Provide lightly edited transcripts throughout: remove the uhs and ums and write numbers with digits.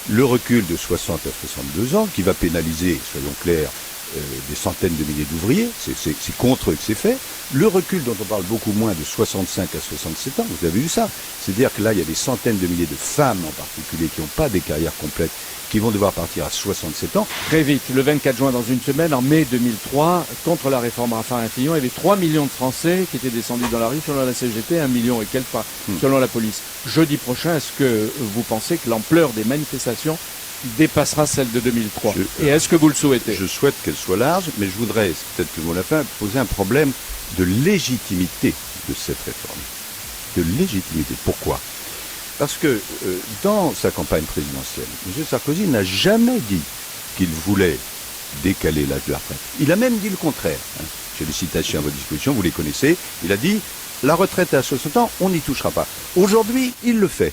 le recul de 60 à 62 ans, qui va pénaliser, soyons clairs, des centaines de milliers d'ouvriers, c'est contre eux que c'est fait. Le recul dont on parle beaucoup moins de 65 à 67 ans, vous avez vu ça. C'est-à-dire que là, il y a des centaines de milliers de femmes en particulier qui n'ont pas des carrières complètes, qui vont devoir partir à 67 ans. Très vite, le 24 juin, dans une semaine, en mai 2003, contre la réforme Raffarin-Fillon, il y avait 3 millions de Français qui étaient descendus dans la rue selon la CGT, 1 million et quelques selon la police. Jeudi prochain, est-ce que vous pensez que l'ampleur des manifestations dépassera celle de 2003 Et est-ce que vous le souhaitez? Je souhaite qu'elle soit large, mais je voudrais, c'est peut-être le mot de la fin, poser un problème de légitimité de cette réforme. De légitimité. Pourquoi? Parce que dans sa campagne présidentielle, M. Sarkozy n'a jamais dit qu'il voulait décaler l'âge de la retraite. Il a même dit le contraire. J'ai des citations à votre disposition, vous les connaissez. Il a dit la retraite à 60 ans, on n'y touchera pas. Aujourd'hui, il le fait.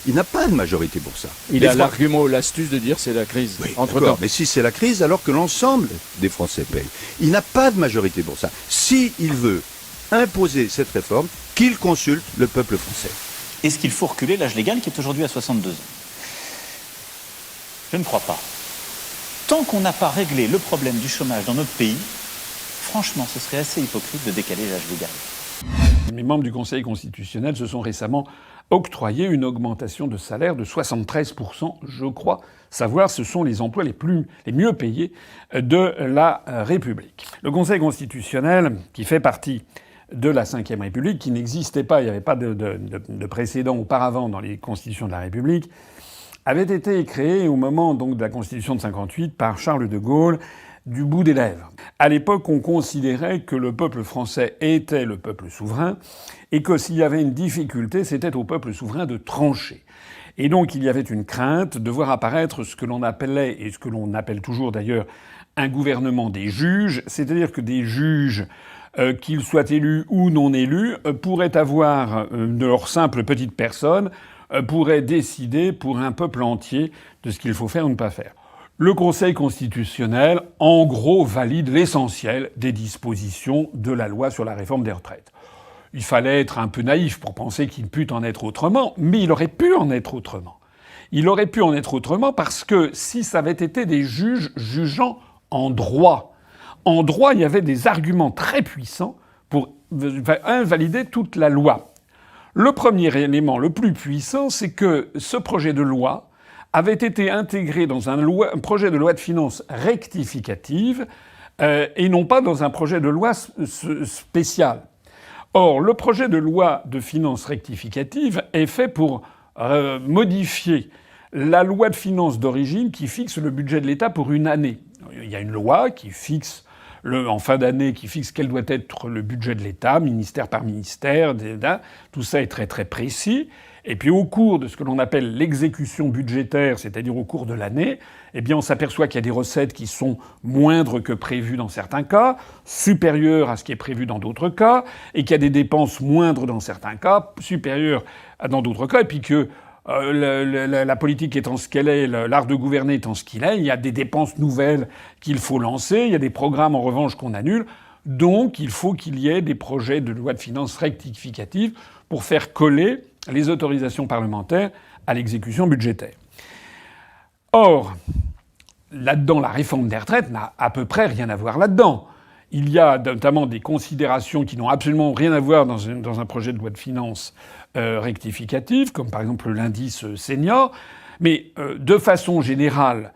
Il n'a pas de majorité pour ça. Il a l'argument ou l'astuce de dire c'est la crise. Oui, entre-temps. Mais si c'est la crise, alors que l'ensemble des Français payent. Il n'a pas de majorité pour ça. S'il veut imposer cette réforme, qu'il consulte le peuple français. Est-ce qu'il faut reculer l'âge légal qui est aujourd'hui à 62 ans? Je ne crois pas. Tant qu'on n'a pas réglé le problème du chômage dans notre pays, franchement, ce serait assez hypocrite de décaler l'âge légal. Les membres du Conseil constitutionnel se sont récemment octroyé une augmentation de salaire de 73%, je crois savoir, ce sont les emplois les mieux payés de la République. Le Conseil constitutionnel, qui fait partie de la Ve République, qui n'existait pas, il n'y avait pas de précédent auparavant dans les constitutions de la République, avait été créé au moment donc de la Constitution de 58 par Charles de Gaulle du bout des lèvres. À l'époque, on considérait que le peuple français était le peuple souverain et que s'il y avait une difficulté, c'était au peuple souverain de trancher. Et donc, il y avait une crainte de voir apparaître ce que l'on appelait, et ce que l'on appelle toujours d'ailleurs, un gouvernement des juges, c'est-à-dire que des juges, qu'ils soient élus ou non élus, pourraient avoir, de leur simple petite personne, pourraient décider pour un peuple entier de ce qu'il faut faire ou ne pas faire. Le Conseil constitutionnel, en gros, valide l'essentiel des dispositions de la loi sur la réforme des retraites. Il fallait être un peu naïf pour penser qu'il pût en être autrement, mais il aurait pu en être autrement. Il aurait pu en être autrement parce que si ça avait été des juges jugeant en droit, il y avait des arguments très puissants pour invalider toute la loi. Le premier élément le plus puissant, c'est que ce projet de loi avait été intégré dans un projet de loi de finances rectificative et non pas dans un projet de loi spécial. Or, le projet de loi de finances rectificative est fait pour modifier la loi de finances d'origine qui fixe le budget de l'État pour une année. Il y a une loi qui fixe en fin d'année, qui fixe quel doit être le budget de l'État, ministère par ministère, tout ça est très très précis. Et puis au cours de ce que l'on appelle l'exécution budgétaire, c'est-à-dire au cours de l'année, eh bien on s'aperçoit qu'il y a des recettes qui sont moindres que prévues dans certains cas, supérieures à ce qui est prévu dans d'autres cas, et qu'il y a des dépenses moindres dans certains cas, supérieures dans d'autres cas, et puis que la politique étant ce qu'elle est, l'art de gouverner étant ce qu'il est, il y a des dépenses nouvelles qu'il faut lancer, il y a des programmes en revanche qu'on annule. Donc il faut qu'il y ait des projets de loi de finances rectificative pour faire coller les autorisations parlementaires à l'exécution budgétaire. Or, là-dedans, la réforme des retraites n'a à peu près rien à voir là-dedans. Il y a notamment des considérations qui n'ont absolument rien à voir dans un projet de loi de finances rectificative, comme par exemple l'indice senior. Mais de façon générale,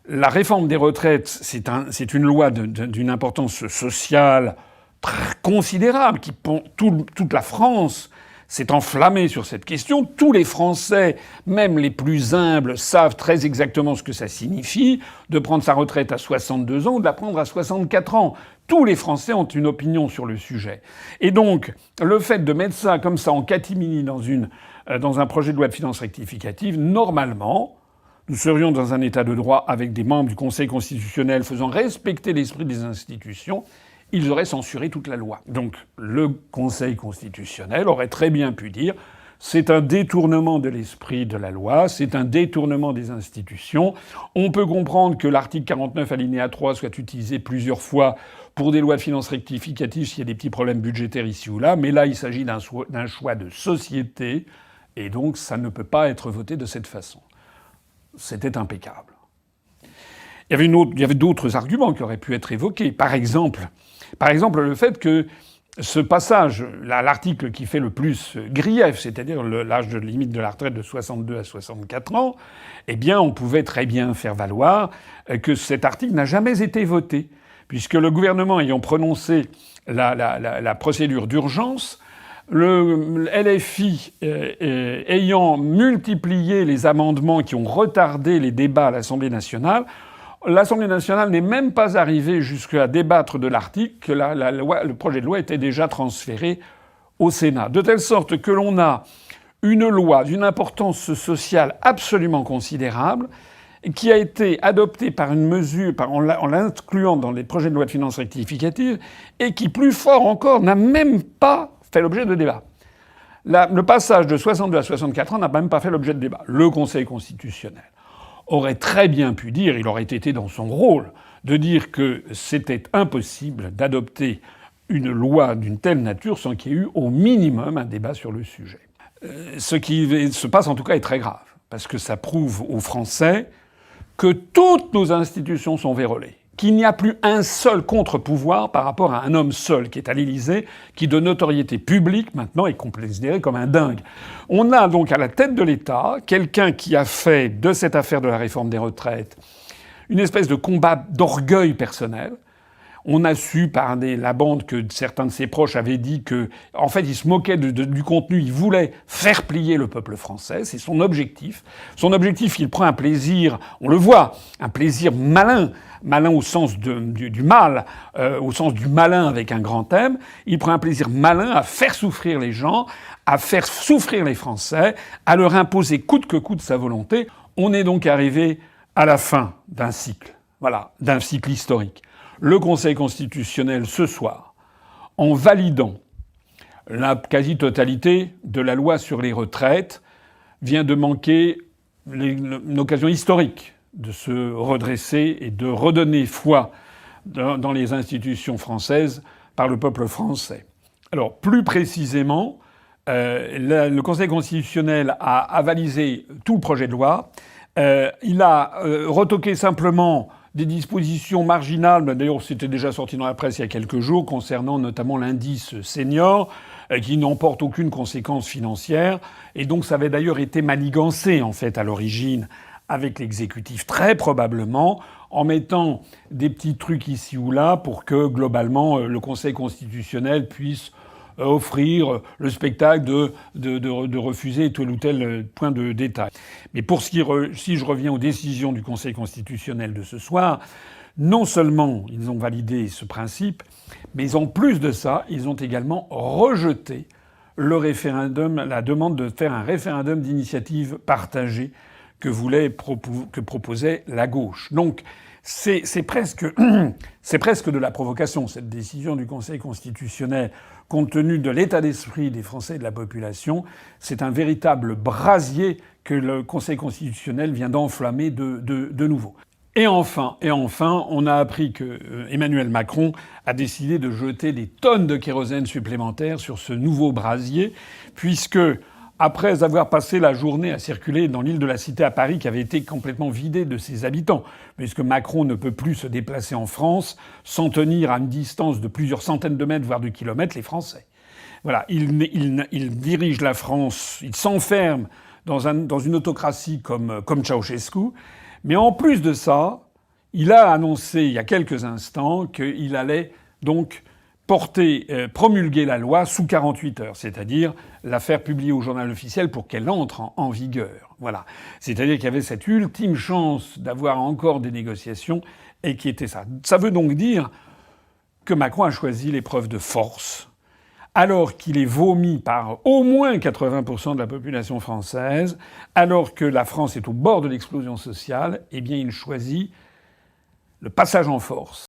la réforme des retraites, c'est une loi d'une importance sociale très considérable qui toute la France s'est enflammée sur cette question. Tous les Français, même les plus humbles, savent très exactement ce que ça signifie de prendre sa retraite à 62 ans ou de la prendre à 64 ans. Tous les Français ont une opinion sur le sujet. Et donc, le fait de mettre ça comme ça en catimini dans un projet de loi de finances rectificative, normalement, nous serions dans un état de droit avec des membres du Conseil constitutionnel faisant respecter l'esprit des institutions. Ils auraient censuré toute la loi. Donc le Conseil constitutionnel aurait très bien pu dire c'est un détournement de l'esprit de la loi, c'est un détournement des institutions. On peut comprendre que l'article 49 alinéa 3 soit utilisé plusieurs fois pour des lois de finances rectificatives s'il y a des petits problèmes budgétaires ici ou là, mais là il s'agit d'un choix de société et donc ça ne peut pas être voté de cette façon. c'était impeccable. Il y avait d'autres arguments qui auraient pu être évoqués. Par exemple, le fait que ce passage, l'article qui fait le plus grief, c'est-à-dire l'âge de limite de la retraite de 62 à 64 ans, eh bien, on pouvait très bien faire valoir que cet article n'a jamais été voté, puisque le gouvernement ayant prononcé la procédure d'urgence, le LFI ayant multiplié les amendements qui ont retardé les débats à l'Assemblée nationale, l'Assemblée nationale n'est même pas arrivée jusqu'à débattre de l'article que le projet de loi était déjà transféré au Sénat. De telle sorte que l'on a une loi d'une importance sociale absolument considérable qui a été adoptée par une mesure, en l'incluant dans les projets de loi de finances rectificatives, et qui, plus fort encore, n'a même pas fait l'objet de débat. Le passage de 62 à 64 ans n'a même pas fait l'objet de débat. Le Conseil constitutionnel aurait très bien pu dire, il aurait été dans son rôle, de dire que c'était impossible d'adopter une loi d'une telle nature sans qu'il y ait eu au minimum un débat sur le sujet. Ce qui se passe en tout cas est très grave, parce que ça prouve aux Français que toutes nos institutions sont vérolées, qu'il n'y a plus un seul contre-pouvoir par rapport à un homme seul qui est à l'Élysée, qui de notoriété publique maintenant est considéré comme un dingue. On a donc à la tête de l'État quelqu'un qui a fait de cette affaire de la réforme des retraites une espèce de combat d'orgueil personnel. On a su par la bande que certains de ses proches avaient dit que, en fait, il se moquait du contenu, il voulait faire plier le peuple français, c'est son objectif. Son objectif, il prend un plaisir, on le voit, un plaisir malin au sens du mal, au sens du malin avec un grand M. Il prend un plaisir malin à faire souffrir les gens, à faire souffrir les Français, à leur imposer coûte que coûte sa volonté. On est donc arrivé à la fin d'un cycle, voilà, d'un cycle historique. Le Conseil constitutionnel, ce soir, en validant la quasi-totalité de la loi sur les retraites, vient de manquer une occasion historique de se redresser et de redonner foi dans les institutions françaises par le peuple français. Alors, plus précisément, le Conseil constitutionnel a avalisé tout le projet de loi. Il a retoqué simplement des dispositions marginales, d'ailleurs c'était déjà sorti dans la presse il y a quelques jours, concernant notamment l'indice senior, qui n'emporte aucune conséquence financière. Et donc ça avait d'ailleurs été manigancé, en fait, à l'origine, avec l'exécutif, très probablement, en mettant des petits trucs ici ou là pour que, globalement, le Conseil constitutionnel puisse offrir le spectacle de refuser tel ou tel point de détail. Mais si je reviens aux décisions du Conseil constitutionnel de ce soir, non seulement ils ont validé ce principe, mais en plus de ça, ils ont également rejeté le référendum, la demande de faire un référendum d'initiative partagée que proposait la gauche. Donc, c'est presque de la provocation, cette décision du Conseil constitutionnel, compte tenu de l'état d'esprit des Français et de la population. C'est un véritable brasier que le Conseil constitutionnel vient d'enflammer de nouveau. Et enfin, on a appris que Emmanuel Macron a décidé de jeter des tonnes de kérosène supplémentaires sur ce nouveau brasier, puisque après avoir passé la journée à circuler dans l'île de la Cité à Paris, qui avait été complètement vidée de ses habitants, puisque Macron ne peut plus se déplacer en France sans tenir à une distance de plusieurs centaines de mètres, voire de kilomètres, les Français. Voilà, il dirige la France, il s'enferme dans une autocratie comme Ceausescu, mais en plus de ça, il a annoncé il y a quelques instants qu'il allait donc promulguer la loi sous 48 heures, c'est-à-dire la faire publier au journal officiel pour qu'elle entre en vigueur. Voilà. C'est-à-dire qu'il y avait cette ultime chance d'avoir encore des négociations et qui était ça. Ça veut donc dire que Macron a choisi l'épreuve de force, alors qu'il est vomi par au moins 80% de la population française, alors que la France est au bord de l'explosion sociale, eh bien il choisit le passage en force.